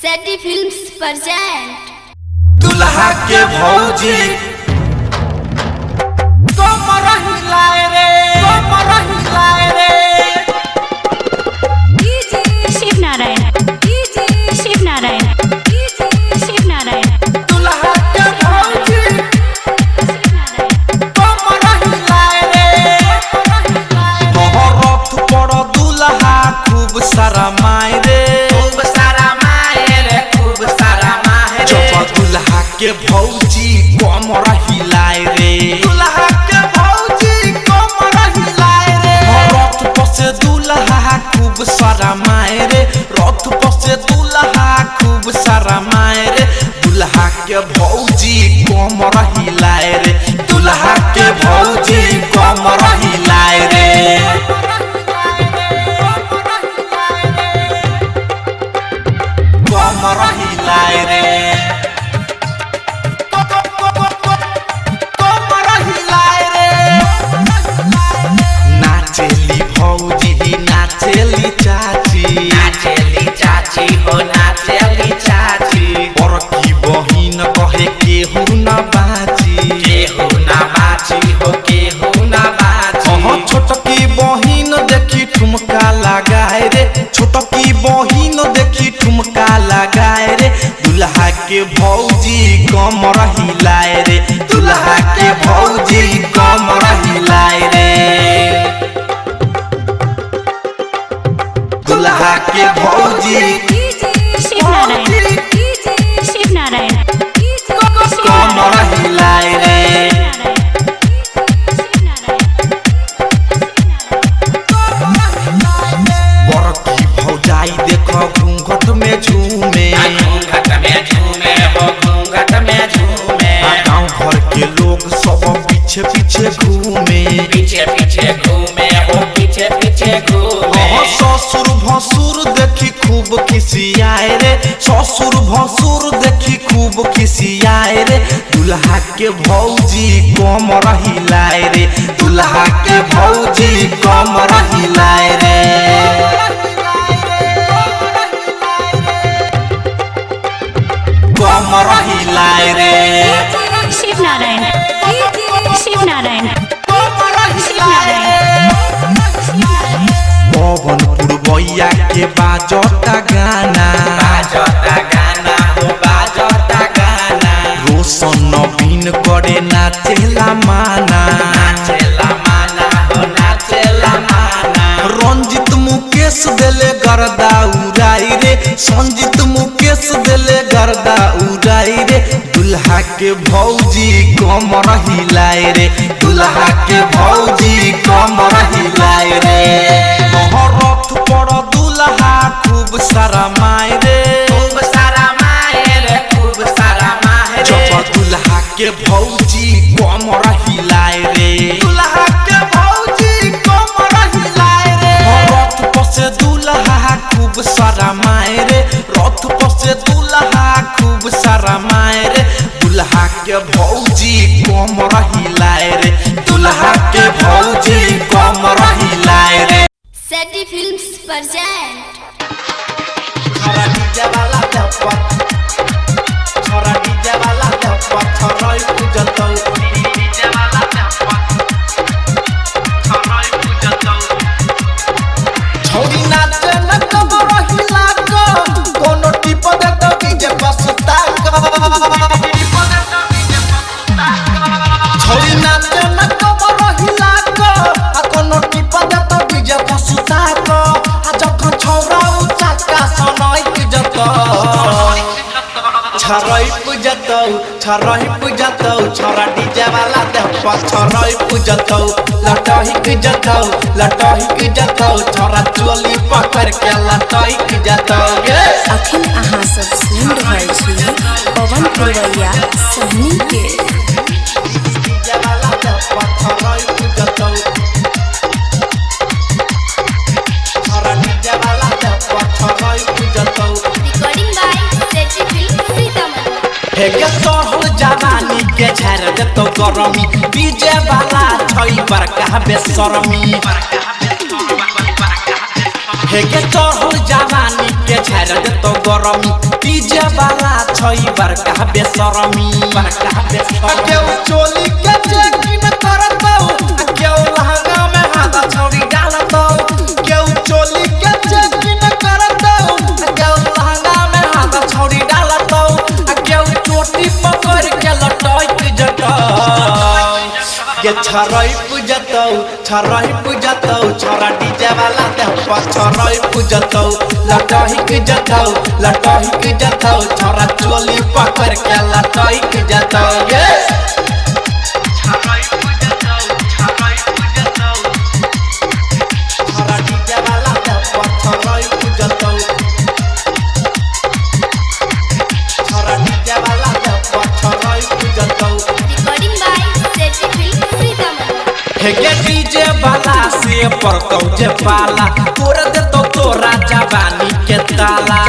सेटी films present दुल्हा के भौजी कमर हिलाए रे शिव नारायण दुल्हा के भौजी कमर हिलाए रे रथ पर दुल्हा खूब सारा माय रे दुल्हा के भौजी कमर हिलाए रे दुल्हा के भौजी कमर हिलाए रे रथ पर से दुल्हा खूब सारा माय रे रथ पर से दुल्हा खूब सारा माय रे दुल्हा के भौजी कमर हिलाए रे दुल्हा के भौजी कमर हिलाए रे कमर हिलाए रे छोटकी बहिन देखी ठुमका लगाए रे छोटकी बहिन देखी ठुमका लगाए रे दुल्हा के भौजी कमर हिलाए रे दुल्हा के भौजी कमर हिलाए रे दुल्हा के भौजी शिव नारायण कमर हिलाए रे देखो घूंघट में झूमे गाँव भर के लोग सब पीछे पीछे घूमे ससुर भसुर देखी खूब खिसियाए रे ससुर भसुर देखी खूब खिसियाए रे दुल्हा के भौजी कमर हिलाए रे दुल्हा के भौजी कमर हिलाए रे कमर हिलाए रे शिव नारायण पवनपुर भैया के बाजता गाना रोशन नवीन करे नाचेला माना रंजित मुकेश देले गर्दा उड़ाई रे संजीत मुकेश देले गर्दा उड़ाई रे दुल्हा के भौजी कमर हिलाए रे दुल्हा के भौजी कमर हिलाए रे रथ पर दुल्हा खूब सारा माय रे दुल्हा के भौजी कमर हिलाए रे दुल्हा के भौजी कमर हिलाए रे रथ पर से दुल्हा खूब सारा माय रे रथ पर से दुल्हा खूब सारा माय रे दुल्हा के भौजी कमर हिलाए रे दुल्हा के भौजी कमर हिलाए रे सेटी फिल्म्स प्रेजेंट छोड़ी नाचे न कमर हिला को कोनो टिप दे तो डीजे बसता को छोड़ी नाचे न कमर हिला को आ कोनो टिप दे तो डीजे बसता को आ जखन छौरा ऊंचा का सनई के जतो छरई पूजतौ छोरा डीजे वाला देह पर छरई पूजतौ लटही के जतौ छोरा चोली पकड़ के लटही के जतौ अखिल अहाँ सब सुन रहल छी पवन पुरवैया सहनी के डीजे वाला देह पर छरई पूजतौ छोरा डीजे वाला देह पर छरई पूजतौ रिकॉर्डिंग बाय सेटी फिल्म्स सीतामढ़ी हे के तोहर जवानी के झाड़ देतो गरमी डीजे वाला छई बड़का बेशरमी हे के चढ़ल जवानी के झाड़ दे तो गरमी डीजे वाला छई बरका बेशरमी केहू चोली के चेकिन करत केहू लहंगा में हाथ छौरी डालत केहू चोली के चेकिन करत केहू लहंगा में हाथ छौरी डालत केहू चोटी पकड़ के लटक जटौ ये छरई पूजतौ छोरा डीजे वाला देह पर छरई पूजतौ लटही के जतौ छोरा चोली पकड़ के लटही जतौ ये छरई पूजतौ छोरा डीजे वाला देह पर छरई पूजतौ छोरा डीजे वाला देह पर छरई पूजतौ Recording by Seti Films Sitaman. हे के डीजे वाला से परतौ जे पाला तोर दे तो तोरा जवानी के ताला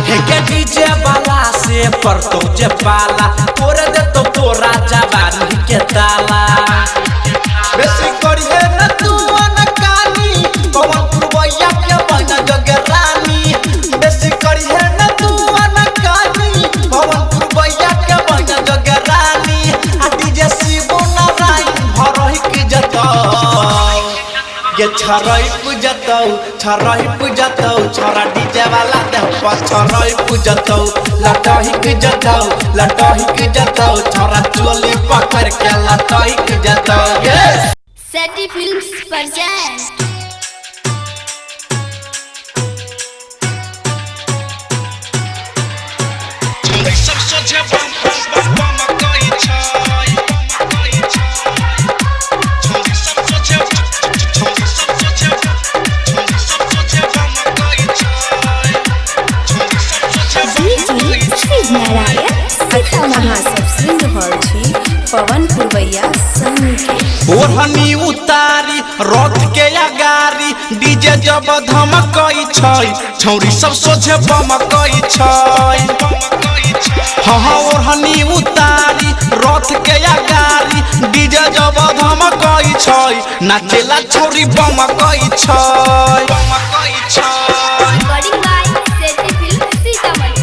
हे के डीजे वाला से परतौ जे पाला तोर दे तो तोरा जवानी के ताला बेसी करिए न तू अनकानी पवन पुरवैया के बन जगे रानी बेसी करिए न तू अनकानी पवन पुरवैया के बन जगे रानी आ डीजे शिव नारायण भरही के जतौ ये छरई पूजतौ छोरा डीजे वाला देह पर छरई पूजतौ लटही के जतौ छोरा चोली पकड़ के लटही के जतौ Seti Films present. अहाँ सब सुन रहल छी पवन पुरवैया संग के ओढ़नी उतारी रथ के अगारी डीजे जब धमकई छै छौरी सब सोझे बमकई छै हाँ ओढ़नी उतारी रथ के अगारी डीजे जब धमकई छै नाचेला छौरी बमकई छै Recording by Seti Films Sitaman.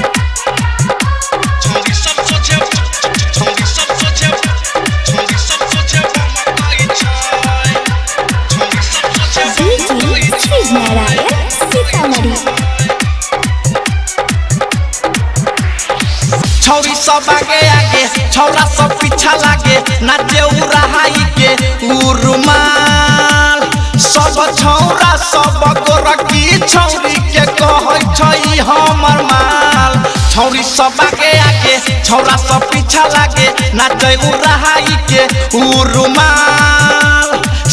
छौरी सब आगे छौरा सब पीछा लागे नाचे उड़ाई के उरुमाल सब छौरा सब गोरकी छौरी के कहै छै हमर माल छौरी सब आगे छौरा सब पीछा लागे नाचे उड़ाई के उरुमाल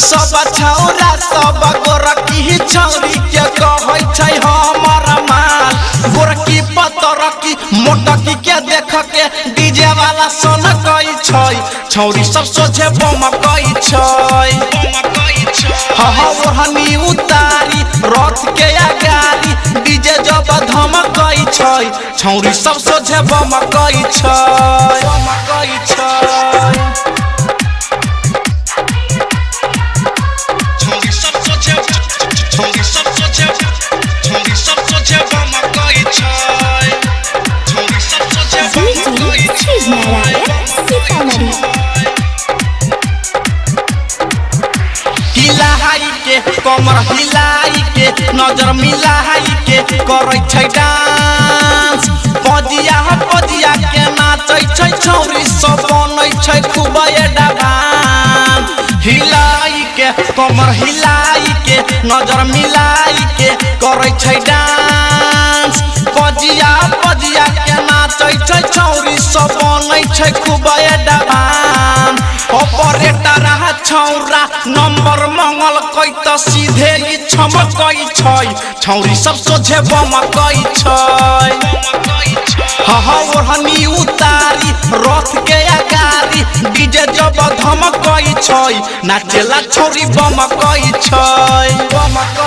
सब छौरा सब गोरकी छौरी के कहै छै हमर माल गोरकी पतरकी मोटकी के देख के डीजे वाला सनकई छै छौरी सब सोझे बमकई छै हाँ ओढ़नी उतारी रथ के अगारी डीजे जब धमकई छै छौरी सब सोझे बमकई छै हिलाई के कमर हिलाई के नजर मिलाई के करै छै डांस पजिया के नाचै छै छौरी सब बनै छै खूब एडवांस हिलाई के कमर हिलाई के नजर मिलाई के करै छै डांस पजिया के नाचै छै छौरी सब बनै छै खूब एडवांस ऑपरेटर छौरा नंबर मंगल कई त सीधे ही छमकई छै छौरी सब सोझे बमकई छै हाँ ओढ़नी उतारी रथ के अगारी डीजे जब धमकई छै नाचेला छौरी बमकई छै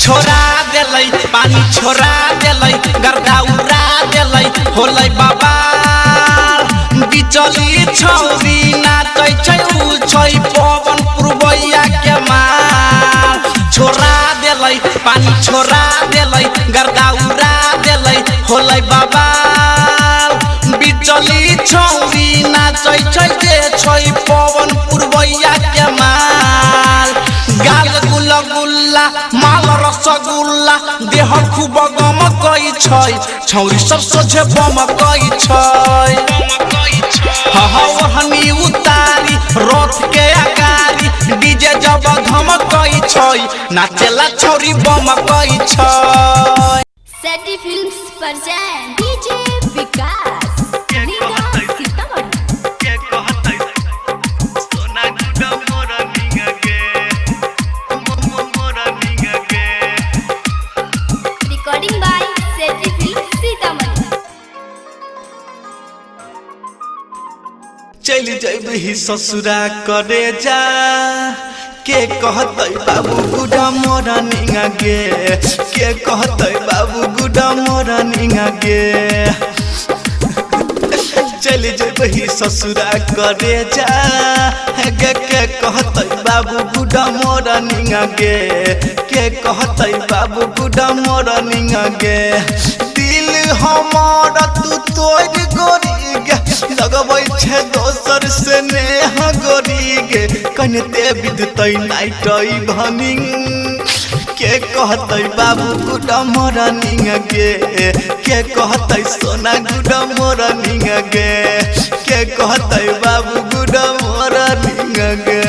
छोड़ा देलै पानी छोड़ा देलै गर्दा उड़ा देलै होलै बाबा बिचली छौरी नाचै छै उ छै पवन पुरबैया के माल छोड़ा देलै पानी छोड़ा देलै गर्दा उड़ा देलै होलै बाबा बिचली छौरी नाचै छै जे छै पवन पुरबैया के माल गाल गुल्ला गुल्ला माल रसगुल्ला देह खूब गमकै छै छौरी सब सोझे बमकै छै हनी उतारी रथ के अगारी डीजे जब धमकै छै नाचेला छौरी बमकै छै Seti Films present DJ Vikas recording by Seti Films Sitamarhi. चल जैबही ससुरा करे जा के कहतै बाबू गुडा मोरा निंगा गे के कहतै बाबू गुडा मोरा निंगा गे चल जैबही ससुरा करे जा के कहतै बाबू गुडा मोरा निंगा गे के कहतै बाबू गुडा मोरा निंगा गे दिल हमार तू तोड़ गोरी गे लगबै छै दोसर से नेह गोरी गे कनते विधतै नाइटै भनिंग के कहतै बाबू गुडा मोरा निंग गे के कहतै सोना गुडा मोरा निंग गे के कहतै बाबू गुडा मोरा निंग गे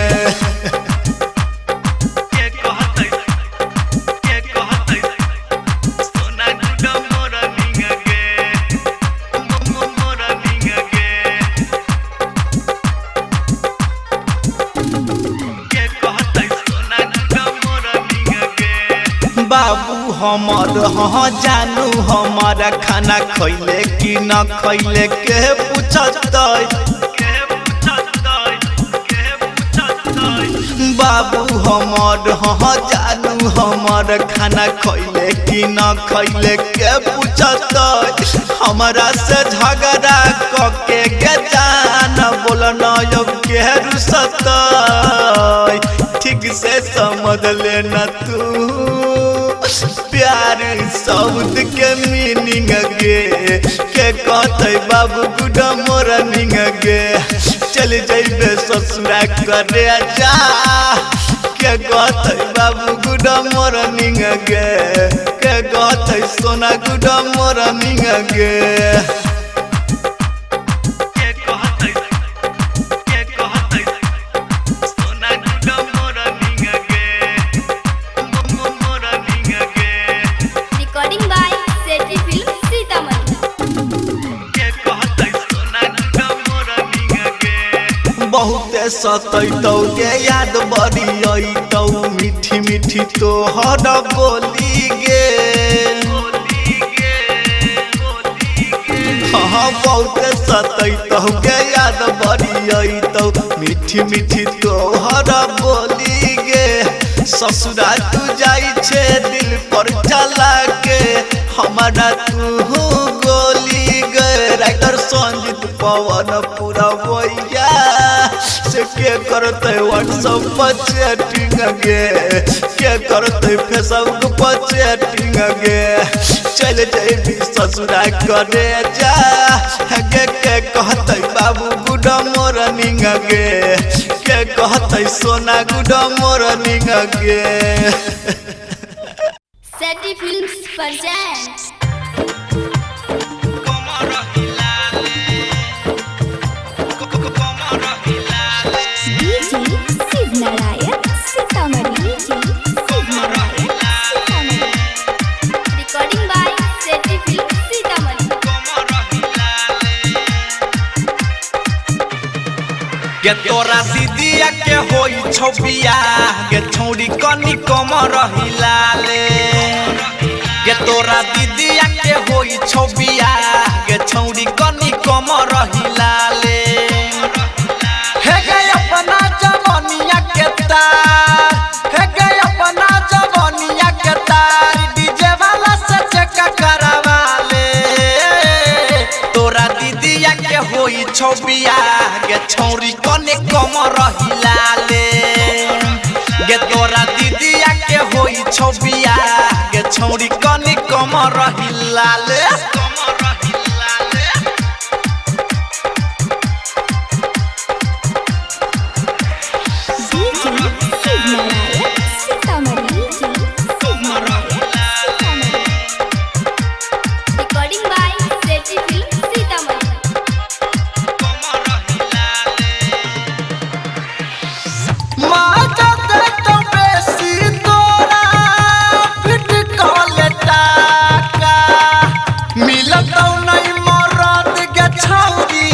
बाबू हमर हाँ जानू हमारा खाना खैले कि न खैले के पूछतै बाबू हमर हाँ जानू हमार खाना खैले कि न खैले के पूछतै हमारा से झगड़ा कके के जान बोलन अब के रुसतै ठीक से समझ लेना तू प्यार शब्द के मीनिंग गे के कहतै बाबू गुडा मोरा निंग गे चल जैबे ससुरा करे जा के कहतै बाबू गुडा मोरा निंग गे के कहतै सोना गुडा मोरा निंग गे recording by Seti Films Sitamarhi. बहुते सतैतौ गे याद बड़ी अइतौ मीठी मीठी तोहर बोली गे हाँ बहुते सतैतौ गे याद बड़ी अइतौ मीठी मीठी तोहर बोली गे ससुरा तू जाई छे दिल पर चला के हमारा तू गोली गे राइटर संजीत पवन पूरा भैया से के करते व्हाट्सएप पर चैटिंग गे के करते फेसबुक पर चैटिंग गे चल जैबी ससुरा करे जा गे के कहते बाबू गुडा मोरा निंग गे के कहते सोना गुडा मोरा निंग गे Seti Films present DJ Shiv Narayan Sitamarhi. recording by Seti Films Sitamarhi. गे तोरा दीदिया के होई छौ बियाह गे छौरी कनी कमर हिलाले गे तोरा दीदिया के होई छौ बियाह गे छौरी कनी कमर हिलाले हे गे अपना जवानिया के तार हे गे अपना जवानिया के तार छौबिया गे छौरी कने कमर हिलाले गे तोरा दीदिया के होई छौबिया गे छौरी कने कमर हिलाले Recording by Seti Film Sitamarhi. माता दे तो बेसी तोरा फिट कॉले टाका मिलतौ नहीं मरद गे छौरी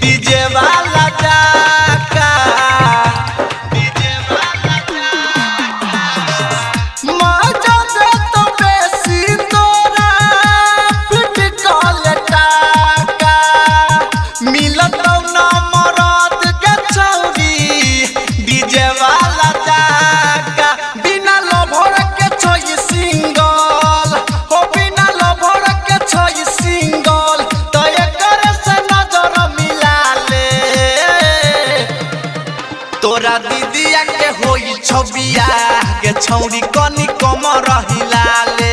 डीजे वाला जाका माता दे तो बेसी तोरा फिट कॉले टाका मिलतौ ना मरद गे छौरी डीजे वाला जाका बिना लभर के छोई सिंगल हो बिना लभर के छोई सिंगल तो एकर से नजर मिला ले तोरा दीदिया के होई छबिया गे छौरी कनी कमर हिलाले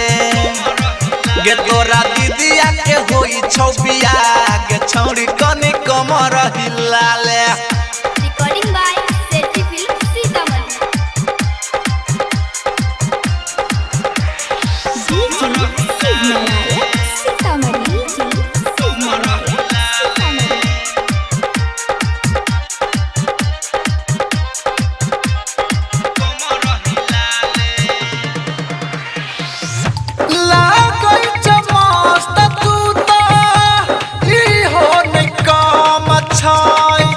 गे तोरा दीदिया के होई छबिया गे छौरी कनी कमर हिलाले Recording by Seti Film Sitamarhi. लागै छ मस्त तू त ई हो नै काम छै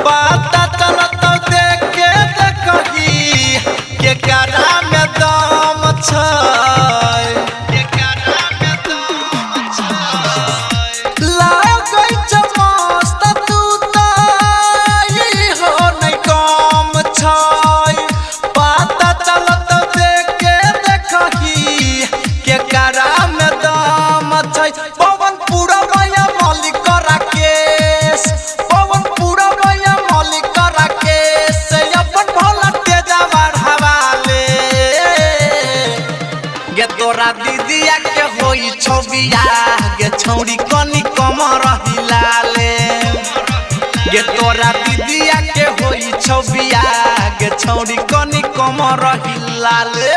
पता चलत देखे देखही के करा में दम छै लागै छ मस्त तू त ई हो नै काम छै पता चलत देखे देखही के करा में दम छै पवन पूरा भैया मालिक राकेश पवन पूरा भैया मालिक राकेश से अपन भला तेजा बढ़ावाले गे तोरा दीदिया के होई छबिया गे छौरी कनी कमर हिलाले गे तोरा दीदिया के होई छबिया गे छौरी कनी कमर हिलाले